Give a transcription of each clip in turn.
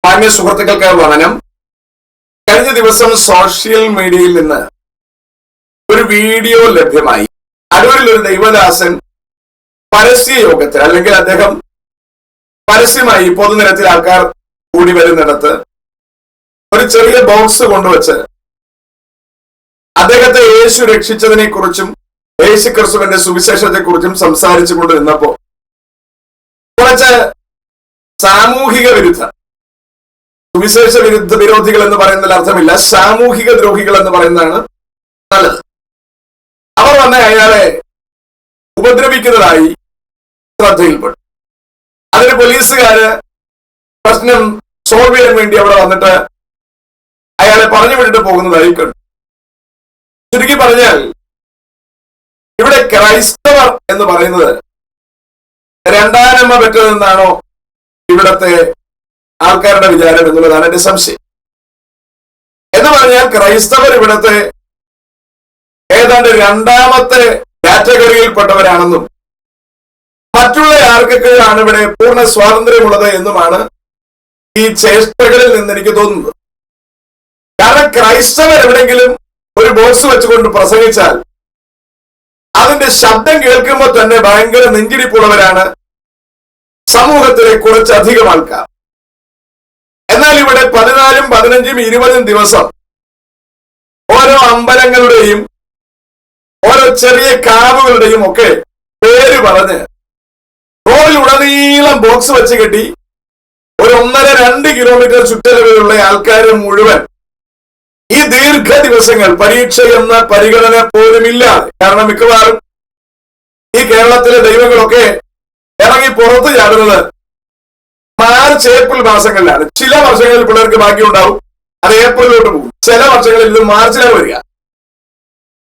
മാന്യ സുഹൃത്തുക്കൾക്ക് വന്ദനം. കഴിഞ്ഞ ദിവസം സോഷ്യൽ മീഡിയയിൽ നിന്ന് ഒരു വീഡിയോ ലഭ്യമായി. അടൂരിൽ ഒരു ദൈവദാസൻ പരസ്യ യോഗത്തിൽ, അല്ലെങ്കിൽ അദ്ദേഹം പരസ്യമായി പൊതുനിരത്തിൽ ആൾക്കാർ കൂടി വരുന്നിടത്ത് ഒരു ചെറിയ ബോക്സ് കൊണ്ടുവച്ച് അദ്ദേഹത്തെ യേശു രക്ഷിച്ചതിനെ കുറിച്ചും യേശു ക്രിസ്തുവിന്റെ സുവിശേഷത്തെ കുറിച്ചും സംസാരിച്ചു കൊണ്ടിരുന്നപ്പോ കുറച്ച് സാമൂഹിക വിരുദ്ധ, സുവിശേഷ വിരോധികൾ എന്ന് പറയുന്നതിൽ അർത്ഥമില്ല, സാമൂഹിക ദ്രോഹികൾ എന്ന് പറയുന്നതാണ് നല്ലത്. അവർ വന്ന് അയാളെ ഉപദ്രവിക്കുന്നതായി ശ്രദ്ധയിൽപ്പെട്ടു. അതിന് പോലീസുകാര് പ്രശ്നം സോൾവ് ചെയ്യാൻ വേണ്ടി അവിടെ വന്നിട്ട് അയാളെ പറഞ്ഞു വിട്ടിട്ട് പോകുന്നതായി കണ്ടു. ചുരുക്കി പറഞ്ഞാൽ ഇവിടെ ക്രൈസ്തവർ എന്ന് പറയുന്നത് രണ്ടാനമ്മ പെറ്റതെന്നാണോ ഇവിടത്തെ ആൾക്കാരുടെ വിചാരം എന്നുള്ളതാണ് എന്റെ സംശയം. എന്ന് പറഞ്ഞാൽ ക്രൈസ്തവർ ഇവിടത്തെ ഏതാണ്ട് രണ്ടാമത്തെ കാറ്റഗറിയിൽപ്പെട്ടവരാണെന്നും മറ്റുള്ള ആർക്കൊക്കെയാണ് ഇവിടെ പൂർണ്ണ സ്വാതന്ത്ര്യമുള്ളത് എന്നുമാണ് ഈ ചേഷ്ടകളിൽ നിന്ന് എനിക്ക് തോന്നുന്നത്. കാരണം ക്രൈസ്തവർ എവിടെങ്കിലും ഒരു ബോക്സ് വെച്ചുകൊണ്ട് പ്രസംഗിച്ചാൽ അതിന്റെ ശബ്ദം കേൾക്കുമ്പോൾ തന്നെ ഭയങ്കര നെഞ്ചിടിപ്പുള്ളവരാണ് സമൂഹത്തിലെ കുറച്ചധികം ആൾക്കാർ. എന്നാൽ ഇവിടെ 14, 15, 20 ദിവസം ഓരോ അമ്പലങ്ങളുടെയും ഓരോ ചെറിയ കാവുകളുടെയും ഒക്കെ പേര് പറഞ്ഞ് റോഡിലുടനീളം ബോക്സ് വെച്ച് കെട്ടി ഒരു 1.5-2 കിലോമീറ്റർ ചുറ്റളവിലുള്ള ആൾക്കാരെ മുഴുവൻ ഈ ദീർഘ ദിവസങ്ങൾ പരീക്ഷ എന്ന പരിഗണന പോലുമില്ല. കാരണം മിക്കവാറും ഈ കേരളത്തിലെ ദൈവങ്ങളൊക്കെ ഇറങ്ങി പുറത്തു ചാടുന്നത് മാർച്ച്, ഏപ്രിൽ മാസങ്ങളിലാണ്. ചില വർഷങ്ങളിൽ പിള്ളേർക്ക് ഭാഗ്യമുണ്ടാവും, അത് ഏപ്രിലോട്ട് പോകും. ചില വർഷങ്ങളിൽ ഇത് മാർച്ചിലാണ് വരിക.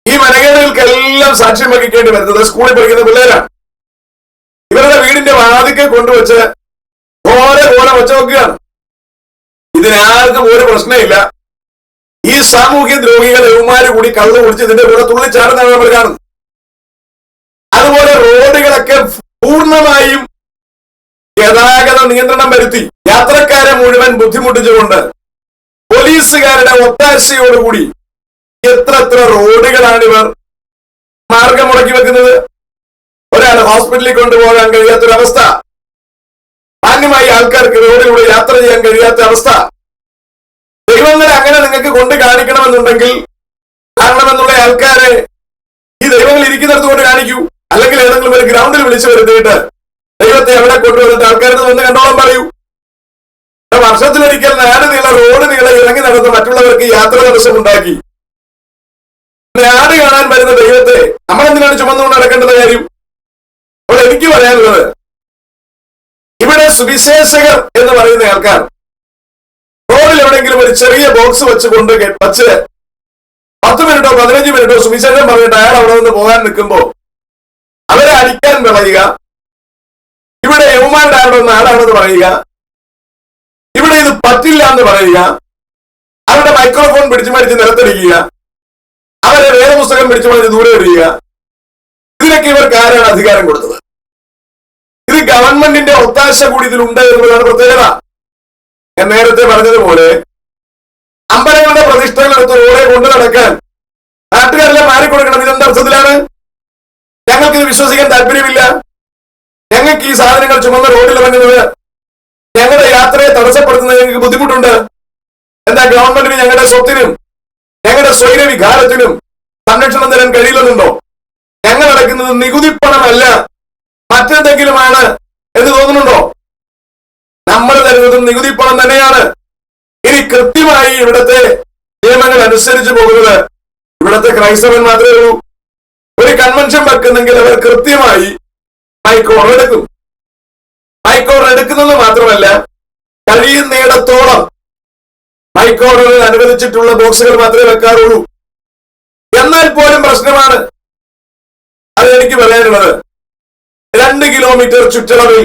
ഈ മനകേടുകൾക്കെല്ലാം സാക്ഷ്യം വഹിക്കേണ്ടി വരുന്നത് സ്കൂളിൽ പഠിക്കുന്ന പിള്ളേരാണ്. ഇവരുടെ വീടിന്റെ വാതിക്കെ കൊണ്ടുവച്ച് ഓരോ വെച്ച് നോക്കുകയാണ്. ഇതിനാർക്കും ഒരു പ്രശ്നമില്ല. ഈ സാമൂഹ്യ ദ്രോഹികൾ യൗമാര് കൂടി കള്ളു കുടിച്ച് ഇതിന്റെ കൂടെ തുള്ളിച്ചാടുന്നതാണ് നമ്മൾ കാണുന്നത്. അതുപോലെ റോഡുകളൊക്കെ പൂർണ്ണമായും ഗതാഗത നിയന്ത്രണം വരുത്തി യാത്രക്കാരെ മുഴുവൻ ബുദ്ധിമുട്ടിച്ചുകൊണ്ട് പോലീസുകാരുടെ ഒത്താശയോടുകൂടി എത്ര റോഡുകളാണ് ഇവർ മാർഗം മുടക്കി വെക്കുന്നത്. ഒരാൾ ഹോസ്പിറ്റലിൽ കൊണ്ടുപോകാൻ കഴിയാത്തൊരവസ്ഥ, മാന്യമായി ആൾക്കാർക്ക് റോഡിലൂടെ യാത്ര ചെയ്യാൻ കഴിയാത്ത അവസ്ഥ. ദൈവങ്ങളെ അങ്ങനെ നിങ്ങൾക്ക് കൊണ്ട് കാണിക്കണമെന്നുണ്ടെങ്കിൽ കാണണമെന്നുള്ള ആൾക്കാരെ ഈ ദൈവങ്ങൾ ഇരിക്കുന്നിടത്ത് കൊണ്ട് കാണിക്കൂ. അല്ലെങ്കിൽ ഏതെങ്കിലും ഒരു ഗ്രൗണ്ടിൽ വിളിച്ചു വരുത്തിയിട്ട് ദൈവത്തെ എവിടെ കൊണ്ടുവന്നിട്ട് ആൾക്കാരുടെ വന്ന് കണ്ടോളം പറയൂ. വർഷത്തിലൊരിക്കൽ നാട് നീള റോഡ് നീളെ ഇറങ്ങി നടന്ന് മറ്റുള്ളവർക്ക് യാത്ര തടസ്സം ഉണ്ടാക്കി നാട് കാണാൻ വരുന്ന ദൈവത്തെ നമ്മളെന്തിനാണ് ചുമന്നുകൊണ്ട് നടക്കേണ്ടത് കാര്യം? അപ്പോൾ എനിക്ക് പറയാനുള്ളത്, ഇവിടെ സുവിശേഷകർ എന്ന് പറയുന്ന ആൾക്കാർ റോഡിൽ എവിടെയെങ്കിലും ഒരു ചെറിയ ബോക്സ് വച്ച് 10 മിനിറ്റോ 15 മിനിറ്റോ സുവിശേഷം പറഞ്ഞിട്ട് അയാൾ അവിടെ നിന്ന് പോകാൻ നിൽക്കുമ്പോ അവരെ അടിക്കാൻ പറയുക, ഇവിടെ യൗമാരുടെ ആളാണെന്ന് പറയുക, ഇവിടെ ഇത് പറ്റില്ല എന്ന് പറയുക, അവരുടെ മൈക്രോഫോൺ പിടിച്ചു മേടിച്ച് നിലത്തടിക്കുക, അവരെ വേദപുസ്തകം പിടിച്ചു മേടിച്ച് ദൂരെ എറിയുക. ഇതിനൊക്കെ ഇവർക്ക് ആരാണ് അധികാരം കൊടുത്തത്? ഇത് ഗവൺമെന്റിന്റെ ഒത്താശ കൂടി ഇതിലുണ്ട് എന്നുള്ളതാണ് പ്രത്യേകത. ഞാൻ നേരത്തെ പറഞ്ഞതുപോലെ അമ്പലങ്ങളുടെ പ്രതിഷ്ഠകളെടുത്ത് റോഡെ കൊണ്ടു നടക്കാൻ നാട്ടുകാരെല്ലാം മാറിക്കൊടുക്കണം. ഇതെന്തർത്ഥത്തിലാണ്? ഞങ്ങൾക്ക് ഇത് വിശ്വസിക്കാൻ താല്പര്യമില്ല. ഞങ്ങൾക്ക് ഈ സാധനങ്ങൾ ചുമന്ന റോഡിൽ ഇറങ്ങുന്നത് ഞങ്ങളുടെ യാത്രയെ തടസ്സപ്പെടുത്തുന്നത് ഞങ്ങൾക്ക് ബുദ്ധിമുട്ടുണ്ട്. എന്താ ഗവൺമെന്റിന് ഞങ്ങളുടെ സ്വത്തിനും ഞങ്ങളുടെ സ്വൈരവികാരത്തിനും സംരക്ഷണം തരാൻ കഴിയില്ലെന്നുണ്ടോ? ഞങ്ങൾ അടയ്ക്കുന്നത് നികുതിപ്പണമല്ല, മറ്റെന്തെങ്കിലുമാണ് എന്ന് തോന്നുന്നുണ്ടോ? നമ്മൾ തരുന്നതും നികുതിപ്പണം തന്നെയാണ്. ഇനി കൃത്യമായി ഇവിടുത്തെ നിയമങ്ങൾ അനുസരിച്ച് പോകുന്നത് ഇവിടുത്തെ ക്രൈസ്തവൻ മാത്രമേ ഉള്ളൂ. ഒരു കൺവെൻഷൻ വെക്കുന്നെങ്കിൽ അവർ കൃത്യമായി മൈക്ക് ഓർഡർ എടുക്കും. മൈക്ക് ഓർഡർ എടുക്കുന്നത് മാത്രമല്ല, കഴിയുന്നിടത്തോളം മൈക്ക് ഓർഡറിൽ അനുവദിച്ചിട്ടുള്ള ബോക്സുകൾ മാത്രമേ വെക്കാറുള്ളൂ. എന്നാൽ പോലും പ്രശ്നമാണ്. അത് എനിക്ക് പറയാനുള്ളത്, 2 കിലോമീറ്റർ ചുറ്റളവിൽ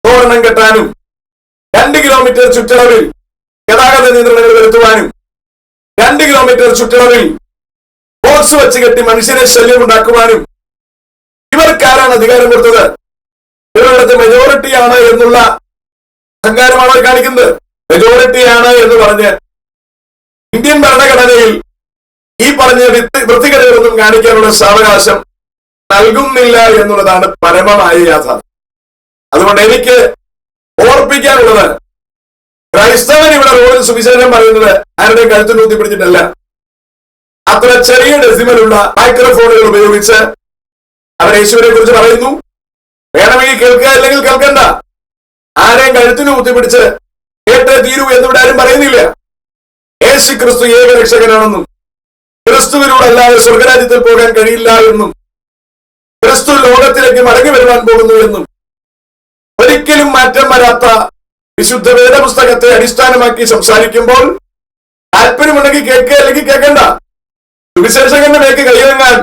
തോരണം കെട്ടാനും 2 കിലോമീറ്റർ ചുറ്റളവിൽ ഗതാഗത നിയന്ത്രണങ്ങൾ വരുത്തുവാനും 2 കിലോമീറ്റർ ചുറ്റളവിൽ ബോക്സ് വെച്ച് കെട്ടി മനുഷ്യനെ ശല്യമുണ്ടാക്കുവാനും ഇവർക്കാരാണ് അധികാരം കൊടുത്തത്? ഇവരുടെ മെജോറിറ്റിയാണ് എന്നുള്ള അഹങ്കാരമാണ് അവർ കാണിക്കുന്നത്. മെജോറിറ്റിയാണ് എന്ന് പറഞ്ഞ് ഇന്ത്യൻ ഭരണഘടനയിൽ ഈ പറഞ്ഞ വൃത്തികേടുകളൊന്നും കാണിക്കാനുള്ള സാവകാശം നൽകുന്നില്ല എന്നുള്ളതാണ് പരമമായ യാഥാർത്ഥ്യം. അതുകൊണ്ട് എനിക്ക് ഓർപ്പിക്കാനുള്ളത്, ക്രൈസ്തവൻ ഇവിടെ റോഡിൽ സുവിശേഷം പറയുന്നത് ആരുടെയും കഴുത്തിൽ ഊത്തിപ്പിടിച്ചിട്ടല്ല. അത്ര ചെറിയ ഡെസിമലുള്ള മൈക്രോഫോണുകൾ ഉപയോഗിച്ച് അവർ യേശുവിനെ കുറിച്ച് പറയുന്നു. വേണമെങ്കിൽ കേൾക്കുക, അല്ലെങ്കിൽ കേൾക്കണ്ട. ആരെയും കഴുത്തിന് ഊത്തിപ്പിടിച്ച് കേട്ടേ തീരൂ എന്നിവിടെ ആരും പറയുന്നില്ല. യേശു ക്രിസ്തു ഏകരക്ഷകനാണെന്നും ക്രിസ്തുവിനോട് അല്ലാതെ സ്വർഗരാജ്യത്തിൽ പോകാൻ കഴിയില്ല എന്നും ക്രിസ്തു ലോകത്തിലേക്ക് മടങ്ങി വരുവാൻ പോകുന്നു എന്നും ഒരിക്കലും മാറ്റം വരാത്ത വിശുദ്ധ വേദപുസ്തകത്തെ അടിസ്ഥാനമാക്കി സംസാരിക്കുമ്പോൾ താല്പര്യമുണ്ടെങ്കിൽ കേൾക്കുക, അല്ലെങ്കിൽ കേൾക്കണ്ട. സുവിശേഷകന്റെ മേക്ക് കൈവങ്ങാൻ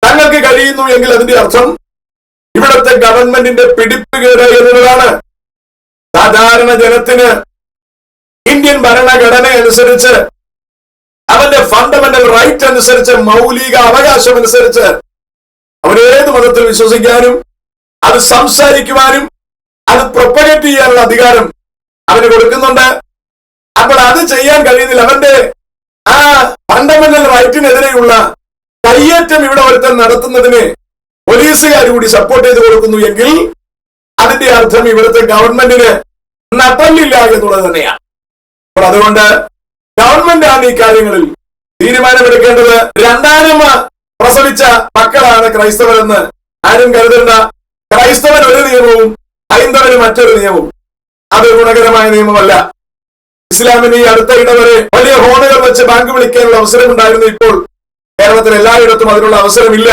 തങ്ങൾക്ക് കഴിയുന്നു എങ്കിൽ അതിന്റെ അർത്ഥം ഇവിടുത്തെ ഗവൺമെന്റിന്റെ പിടിപ്പുകേട് എന്നുള്ളതാണ്. സാധാരണ ജനത്തിന് ഇന്ത്യൻ ഭരണഘടന അനുസരിച്ച്, അവന്റെ ഫണ്ടമെന്റൽ റൈറ്റ് അനുസരിച്ച്, മൗലിക അവകാശം അനുസരിച്ച് അവരേത് മതത്തിൽ വിശ്വസിക്കാനും അത് സംസാരിക്കുവാനും അത് പ്രൊപ്പഗേറ്റ് ചെയ്യാനുള്ള അധികാരം അവന് കൊടുക്കുന്നുണ്ട്. അപ്പോൾ അത് ചെയ്യാൻ കഴിയുന്നില്ല. അവന്റെ ആ ഫണ്ടമെന്റൽ റൈറ്റിനെതിരെയുള്ള കയ്യേറ്റം ഇവിടെ ഒരുത്തൻ നടത്തുന്നതിന് പോലീസുകാർ കൂടി സപ്പോർട്ട് ചെയ്ത് കൊടുക്കുന്നു എങ്കിൽ അതിന്റെ അർത്ഥം ഇവിടുത്തെ ഗവൺമെന്റിന് നട്ടല്ലില്ല എന്നുള്ളത് തന്നെയാണ്. അപ്പോൾ അതുകൊണ്ട് ഗവൺമെന്റാണ് ഈ കാര്യങ്ങളിൽ തീരുമാനമെടുക്കേണ്ടത്. രണ്ടാനമ്മ പ്രസവിച്ച മക്കളാണ് ക്രൈസ്തവരെന്ന് ആരും കരുതേണ്ട. ക്രൈസ്തവൻ ഒരു നിയമവും ഹൈന്ദവന് മറ്റൊരു നിയമവും. അത് ഗുണകരമായ നിയമമല്ല. ഇസ്ലാമിന് ഈ അടുത്ത ഇടവരെ വലിയ ഹോണുകൾ വെച്ച് ബാങ്ക് വിളിക്കാനുള്ള അവസരമുണ്ടായിരുന്നു. ഇപ്പോൾ കേരളത്തിൽ എല്ലായിടത്തും അതിനുള്ള അവസരമില്ല.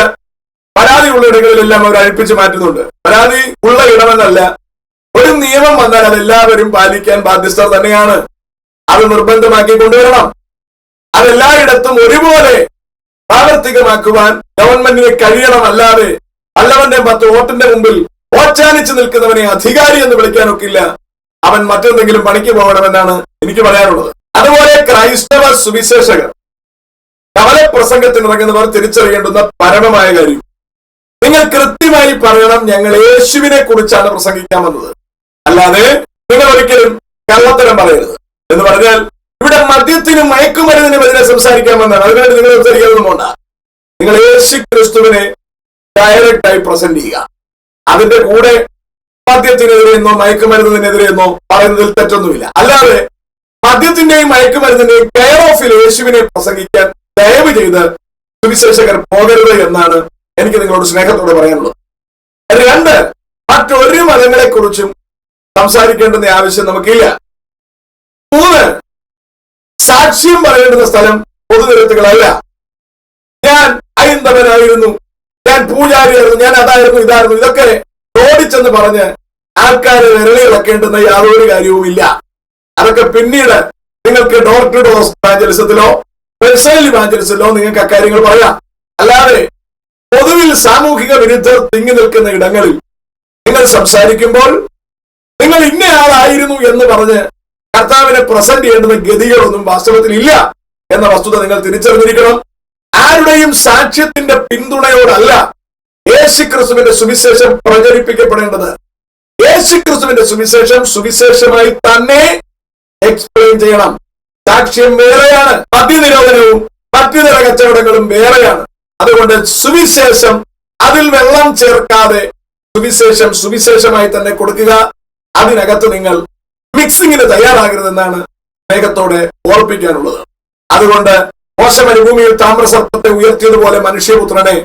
പരാതി ഉള്ള ഇടങ്ങളിലെല്ലാം അവർ അഴിപ്പിച്ചു മാറ്റുന്നുണ്ട്. പരാതി ഉള്ള ഇടമെന്നല്ല, ഒരു നിയമം വന്നാൽ അതെല്ലാവരും പാലിക്കാൻ ബാധ്യസ്ഥർ തന്നെയാണ്. അത് നിർബന്ധമാക്കി കൊണ്ടുവരണം. അതെല്ലായിടത്തും ഒരുപോലെ പ്രാവർത്തികമാക്കുവാൻ ഗവൺമെന്റിന് കഴിയണം. അല്ലാതെ അല്ലവന്റെ 10 വോട്ടിന്റെ മുമ്പിൽ ഓച്ചാനിച്ച് നിൽക്കുന്നവനെ അധികാരി എന്ന് വിളിക്കാനൊക്കില്ല. അവൻ മറ്റെന്തെങ്കിലും പണിക്ക് പോകണമെന്നാണ് എനിക്ക് പറയാനുള്ളത്. അതുപോലെ ക്രൈസ്തവ സുവിശേഷകർ കവലപ്രസംഗത്തിനിറങ്ങുന്നവർ തിരിച്ചറിയേണ്ടുന്ന പരമമായ കാര്യം, നിങ്ങൾ കൃത്യമായി പറയണം, ഞങ്ങൾ യേശുവിനെ കുറിച്ചാണ് പ്രസംഗിക്കാൻ വന്നത്. അല്ലാതെ നിങ്ങൾ ഒരിക്കലും കള്ളത്തരം പറയരുത്. എന്ന് പറഞ്ഞാൽ ഇവിടെ മദ്യത്തിനും മയക്കുമരുന്നിനും എതിരെ സംസാരിക്കാൻ വന്നാണ്. അതിനായിട്ട് നിങ്ങൾ സംസാരിക്കാനൊന്നും വേണ്ട. നിങ്ങൾ യേശു ക്രിസ്തുവിനെ ഡയറക്റ്റായി പ്രസന്റ് ചെയ്യുക. അതിന്റെ കൂടെ മദ്യത്തിനെതിരെയെന്നോ മയക്കുമരുന്നിനെതിരെയെന്നോ പറയുന്നതിൽ തെറ്റൊന്നുമില്ല. അല്ലാതെ മദ്യത്തിന്റെയും മയക്കുമരുന്നിന്റെയും കെയർ ഓഫിൽ യേശുവിനെ പ്രസംഗിക്കാൻ ദയവ് ചെയ്ത് സുവിശേഷകർ പോകരുത് എന്നാണ് എനിക്ക് നിങ്ങളോട് സ്നേഹത്തോടെ പറയാനുള്ളത്. 2, മറ്റൊരു മതങ്ങളെ കുറിച്ചും സംസാരിക്കേണ്ടുന്ന ആവശ്യം നമുക്കില്ല. 3, സാക്ഷ്യം പറയേണ്ടുന്ന സ്ഥലം പൊതുനിരത്തുകളല്ല. ഞാൻ ഹൈന്ദവനായിരുന്നു, ഞാൻ പൂജാരിയായിരുന്നു, ഞാൻ അതായിരുന്നു, ഇതായിരുന്നു, ഇതൊക്കെ ഓടിച്ചെന്ന് പറഞ്ഞ് ആൾക്കാരെ വിരളിളക്കേണ്ടുന്ന യാതൊരു കാര്യവുമില്ല. അതൊക്കെ പിന്നീട് നിങ്ങൾക്ക് ഡോർ ടു ഡോർ ഇവാഞ്ചലിസത്തിലോ പേഴ്സണൽ ഇവാഞ്ചലിസത്തിലോ നിങ്ങൾക്ക് അക്കാര്യങ്ങൾ പറയാം. അല്ലാതെ പൊതുവിൽ സാമൂഹിക വിരുദ്ധർ തിങ്ങി നിൽക്കുന്ന ഇടങ്ങളിൽ നിങ്ങൾ സംസാരിക്കുമ്പോൾ നിങ്ങൾ ഇന്നയാളായിരുന്നു എന്ന് പറഞ്ഞ് കർത്താവിനെ പ്രസന്റ് ചെയ്യേണ്ടുന്ന ഗതികളൊന്നും വാസ്തവത്തിൽ ഇല്ല എന്ന വസ്തുത നിങ്ങൾ തിരിച്ചറിഞ്ഞിരിക്കണം. ആരുടെയും സാക്ഷ്യത്തിന്റെ പിന്തുണയോടല്ല യേശുക്രിസ്തുവിന്റെ സുവിശേഷം പ്രചരിപ്പിക്കപ്പെടേണ്ടത്. യേശുക്രിസ്തുവിന്റെ സുവിശേഷം സുവിശേഷമായി തന്നെ എക്സ്പ്ലെയിൻ ചെയ്യണം. സാക്ഷ്യം വേറെയാണ്, മദ്യനിരോധനവും മറ്റു ചില കച്ചവടങ്ങളും വേറെയാണ്. അതുകൊണ്ട് സുവിശേഷം അതിൽ വെള്ളം ചേർക്കാതെ സുവിശേഷം സുവിശേഷമായി തന്നെ കൊടുക്കുക. അതിനകത്ത് നിങ്ങൾ മിക്സിങ്ങിന് തയ്യാറാകരുതെന്നാണ് സ്നേഹത്തോടെ ഓർപ്പിക്കാനുള്ളത്. അതുകൊണ്ട് മോശ മരുഭൂമിയിൽ താമ്രസർപ്പത്തെ ഉയർത്തിയതുപോലെ മനുഷ്യപുത്രനെ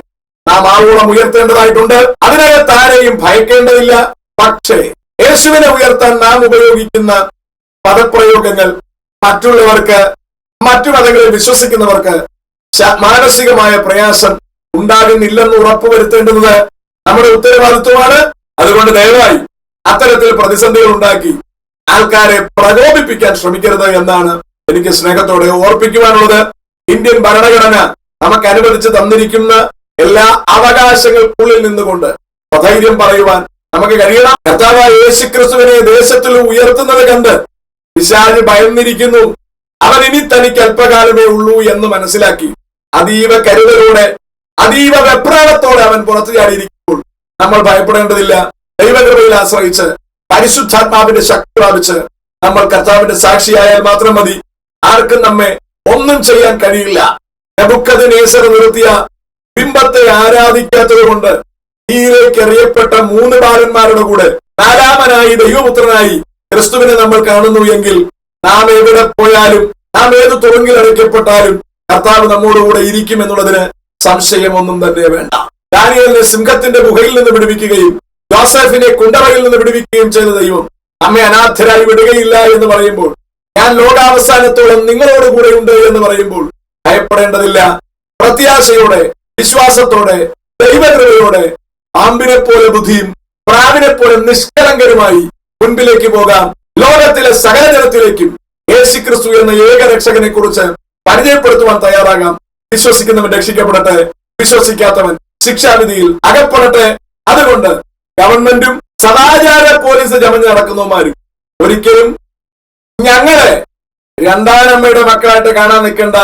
നാം ആവോളം ഉയർത്തേണ്ടതായിട്ടുണ്ട്. അതിനകത്ത് ആരെയും ഭയക്കേണ്ടതില്ല. പക്ഷേ യേശുവിനെ ഉയർത്താൻ നാം ഉപയോഗിക്കുന്ന പദപ്രയോഗങ്ങൾ മറ്റുള്ളവർക്ക്, മറ്റു മതങ്ങളിൽ വിശ്വസിക്കുന്നവർക്ക് മാനസികമായ പ്രയാസം ഉണ്ടാകുന്നില്ലെന്ന് ഉറപ്പുവരുത്തേണ്ടുന്നത് നമ്മുടെ ഉത്തരവാദിത്വമാണ്. അതുകൊണ്ട് ദയവായി അത്തരത്തിൽ പ്രതിസന്ധികൾ ഉണ്ടാക്കി ആൾക്കാരെ പ്രകോപിപ്പിക്കാൻ ശ്രമിക്കരുത് എന്നാണ് എനിക്ക് സ്നേഹത്തോടെ ഓർപ്പിക്കുവാനുള്ളത്. ഇന്ത്യൻ ഭരണഘടന നമുക്ക് അനുവദിച്ച് തന്നിരിക്കുന്ന എല്ലാ അവകാശങ്ങൾക്കുള്ളിൽ നിന്നുകൊണ്ട് ധൈര്യം പറയുവാൻ നമുക്ക് കഴിയണം. കർത്താവായ യേശുക്രിസ്തുവിനെ ദേശത്തിൽ ഉയർത്തുന്നത് കണ്ട് പിശാച് ഭയന്നിരിക്കുന്നു. അവൻ ഇനി തനിക്ക് അല്പകാലമേ ഉള്ളൂ എന്ന് മനസ്സിലാക്കി അതീവ കരുതലോടെ, അതീവ വെപ്രാളത്തോടെ അവൻ പുറത്തു ചാടിയിരിക്കുമ്പോൾ നമ്മൾ ഭയപ്പെടേണ്ടതില്ല. ദൈവകൃപയിൽ ആശ്രയിച്ച് പരിശുദ്ധാത്മാവിന്റെ ശക്തി പ്രാപിച്ച് നമ്മൾ കർത്താവിന്റെ സാക്ഷിയായാൽ മാത്രം മതി. ആർക്കും നമ്മെ ഒന്നും ചെയ്യാൻ കഴിയില്ല. നെബൂഖദ്നേസർ നിർത്തിയ ബിംബത്തെ ആരാധിക്കാത്തത് കൊണ്ട് തീയിലേക്ക് എറിയപ്പെട്ട 3 ബാലന്മാരുടെ കൂടെ 4-മനായി ദൈവപുത്രനായി ക്രിസ്തുവിനെ നമ്മൾ കാണുന്നു എങ്കിൽ നാം എവിടെ പോയാലും, നാം ഏത് തുറങ്കിൽ അടയ്ക്കപ്പെട്ടാലും കർത്താവ് നമ്മോടുകൂടെ ഇരിക്കും എന്നുള്ളതിന് സംശയമൊന്നും തന്നെ വേണ്ട. ദാനിയേലിനെ സിംഹത്തിന്റെ ഗുഹയിൽ നിന്ന് വിടുവിക്കുകയും യോസേഫിനെ കുണ്ടറയിൽ നിന്ന് വിടുവിക്കുകയും ചെയ്ത ദൈവം നമ്മെ അനാഥരായി വിടുകയില്ല എന്ന് പറയുമ്പോൾ, ഞാൻ ലോകാവസാനത്തോളം നിങ്ങളോട് കൂടെ ഉണ്ട് എന്ന് പറയുമ്പോൾ ഭയപ്പെടേണ്ടതില്ല. പ്രത്യാശയോടെ, വിശ്വാസത്തോടെ, ദൈവകൃപയോടെ പാമ്പിനെ പോലെ ബുദ്ധിയും പ്രാവിനെ പോലെ നിഷ്കളങ്കരുമായി മുൻപിലേക്ക് പോകാം. ലോകത്തിലെ സകല ജനത്തിലേക്കും യേശുക്രിസ്തു എന്ന ഏക രക്ഷകനെ കുറിച്ച് പരിചയപ്പെടുത്തുവാൻ തയ്യാറാകാം. വിശ്വസിക്കുന്നവൻ രക്ഷിക്കപ്പെടട്ടെ, വിശ്വസിക്കാത്തവൻ ശിക്ഷാവിധിയിൽ അകപ്പെടട്ടെ. അതുകൊണ്ട് ഗവൺമെന്റും സദാചാര പോലീസ് ചമഞ്ഞ് നടക്കുന്നവന്മാരും ഒരിക്കലും ഞങ്ങളെ 2-ാമയുടെ മക്കളായിട്ട് കാണാൻ നിൽക്കേണ്ട.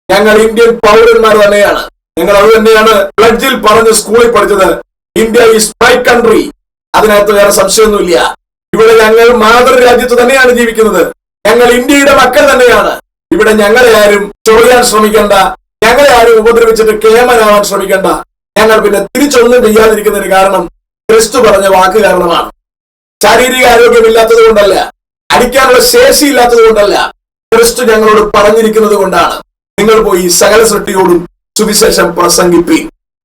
ഞങ്ങൾ ഇന്ത്യൻ പൗരന്മാർ തന്നെയാണ്. ഞങ്ങൾ അത് തന്നെയാണ് പ്ലഡ്ജിൽ പറഞ്ഞ് സ്കൂളിൽ പഠിച്ചത്. India is my country. അതിനകത്ത് വേറെ സംശയമൊന്നുമില്ല. ഇവിടെ ഞങ്ങൾ മാതൃരാജ്യത്ത് തന്നെയാണ് ജീവിക്കുന്നത്. ഞങ്ങൾ ഇന്ത്യയുടെ മക്കൾ തന്നെയാണ്. ഇവിടെ ഞങ്ങളെ ആരും ചൊറിയാൻ ശ്രമിക്കണ്ട, ഞങ്ങളെ ആരും ഉപദ്രവിച്ചിട്ട് കേമനാവാൻ ശ്രമിക്കണ്ട. ഞങ്ങൾ പിന്നെ തിരിച്ചൊന്നും ചെയ്യാതിരിക്കുന്നതിന് കാരണം ക്രിസ്തു പറഞ്ഞ വാക്ക് കാരണമാണ്. ശാരീരിക ആരോഗ്യമില്ലാത്തത് കൊണ്ടല്ല, അടിക്കാനുള്ള ശേഷി ഇല്ലാത്തത് കൊണ്ടല്ല, ക്രിസ്തു ഞങ്ങളോട് പറഞ്ഞിരിക്കുന്നത് കൊണ്ടാണ്. നിങ്ങൾ പോയി സകല സൃഷ്ടിയോടും സുവിശേഷം പ്രസംഗിപ്പീൻ.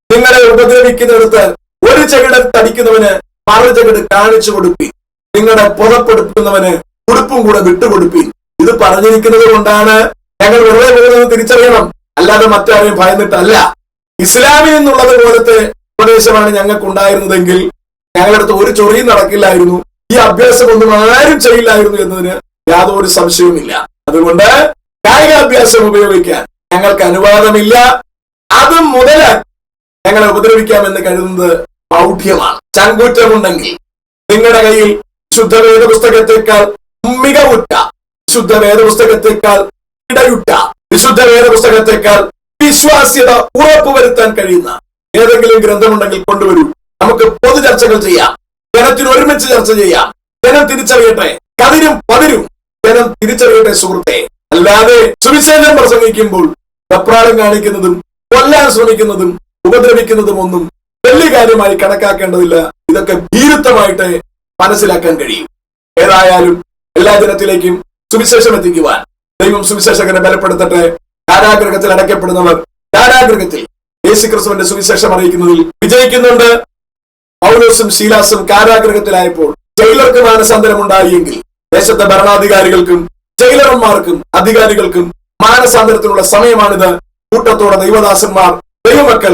നിങ്ങളെ ഉപദ്രവിക്കുന്നിടത്ത് ഒരു ചെകിടത്ത് അടിക്കുന്നവന് മറുചെകിട് കാണിച്ചു കൊടുപ്പീൻ. നിങ്ങളെ പുറപ്പെടുത്തുന്നവന് ഉടുപ്പും കൂടെ വിട്ടുകൊടുപ്പീൻ. ഇത് പറഞ്ഞിരിക്കുന്നത് കൊണ്ടാണ് ഞങ്ങൾ വെറുതെ പോകുന്നത് തിരിച്ചറിയണം. അല്ലാതെ മറ്റാരെയും ഭയന്നിട്ടല്ല. ഇസ്ലാമിൽ നിന്നുള്ളത് പോലത്തെ ഉപദേശമാണ് ഞങ്ങൾക്ക് ഉണ്ടായിരുന്നതെങ്കിൽ ഞങ്ങളടുത്ത് ഒരു ചൊറിയും നടക്കില്ലായിരുന്നു. ഈ അഭ്യാസമൊന്നും ആരും ചെയ്യില്ലായിരുന്നു എന്നതിന് യാതൊരു സംശയവുമില്ല. അതുകൊണ്ട് കായികാഭ്യാസം ഉപയോഗിക്കാൻ ഞങ്ങൾക്ക് അനുവാദമില്ല. അതും മുതൽ ഞങ്ങളെ ഉപദ്രവിക്കാമെന്ന് കരുതുന്നത് മൗഢ്യമാണ്. ചങ്കൂറ്റമുണ്ടെങ്കിൽ നിങ്ങളുടെ കയ്യിൽ ശുദ്ധ വേദപുസ്തകത്തെക്കാൾ മികവുറ്റ, ശുദ്ധ വേദപുസ്തകത്തെക്കാൾ ഇടയുറ്റ, വിശുദ്ധ വേദപുസ്തകത്തെക്കാൾ വിശ്വാസ്യത ഉറപ്പുവരുത്താൻ കഴിയുന്ന ഏതെങ്കിലും ഗ്രന്ഥമുണ്ടെങ്കിൽ കൊണ്ടുവരൂ. നമുക്ക് പൊതു ചർച്ചകൾ ചെയ്യാം. ജനത്തിന് ഒരുമിച്ച് ചർച്ച ചെയ്യാം. ജനം തിരിച്ചറിയട്ടെ. കതിരും പതിരും ജനം തിരിച്ചറിയട്ടെ സുഹൃത്തെ. അല്ലാതെ സുവിശേഷം പ്രസംഗിക്കുമ്പോൾ വെപ്രാളം കാണിക്കുന്നതും കൊല്ലാൻ ശ്രമിക്കുന്നതും ഉപദ്രവിക്കുന്നതും ഒന്നും വലിയ കാര്യമായി കണക്കാക്കേണ്ടതില്ല. ഇതൊക്കെ ഭീരുത്വമായിട്ട് മനസ്സിലാക്കാൻ കഴിയും. ഏതായാലും എല്ലാ ജനത്തിലേക്കും സുവിശേഷം എത്തിക്കുവാൻ ദൈവം സുവിശേഷകനെ ബലപ്പെടുത്തട്ടെ. കാരാഗൃഹത്തിൽ അടയ്ക്കപ്പെടുന്നവർ കാരാഗൃഹത്തിൽ യേശുക്രിസ്തുവിന്റെ സുവിശേഷം അറിയിക്കുന്നതിൽ വിജയിക്കുന്നുണ്ട്. പൗലോസും ശീലാസും കാരാഗൃഹത്തിലായപ്പോൾ ജയിലർക്ക് മാനസാന്തരം ഉണ്ടായെങ്കിൽ ദേശത്തെ ഭരണാധികാരികൾക്കും ജയിലർമാർക്കും അധികാരികൾക്കും മാനസാന്തരത്തിനുള്ള സമയമാണിത്. കൂട്ടത്തോടെ ദൈവദാസന്മാർ, ദൈവമക്കൾ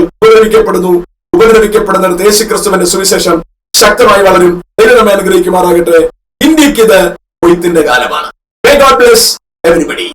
ഉപദ്രവിക്കപ്പെടുന്നിടത്ത് യേശുക്രിസ്തുവിന്റെ സുവിശേഷം ശക്തമായി വളരും. ദൈവം നമ്മെ അനുഗ്രഹിക്കുമാറാകട്ടെ. ഇന്ത്യക്ക് ഇത് കൊയ്ത്തിന്റെ കാലമാണ്. May God bless everybody.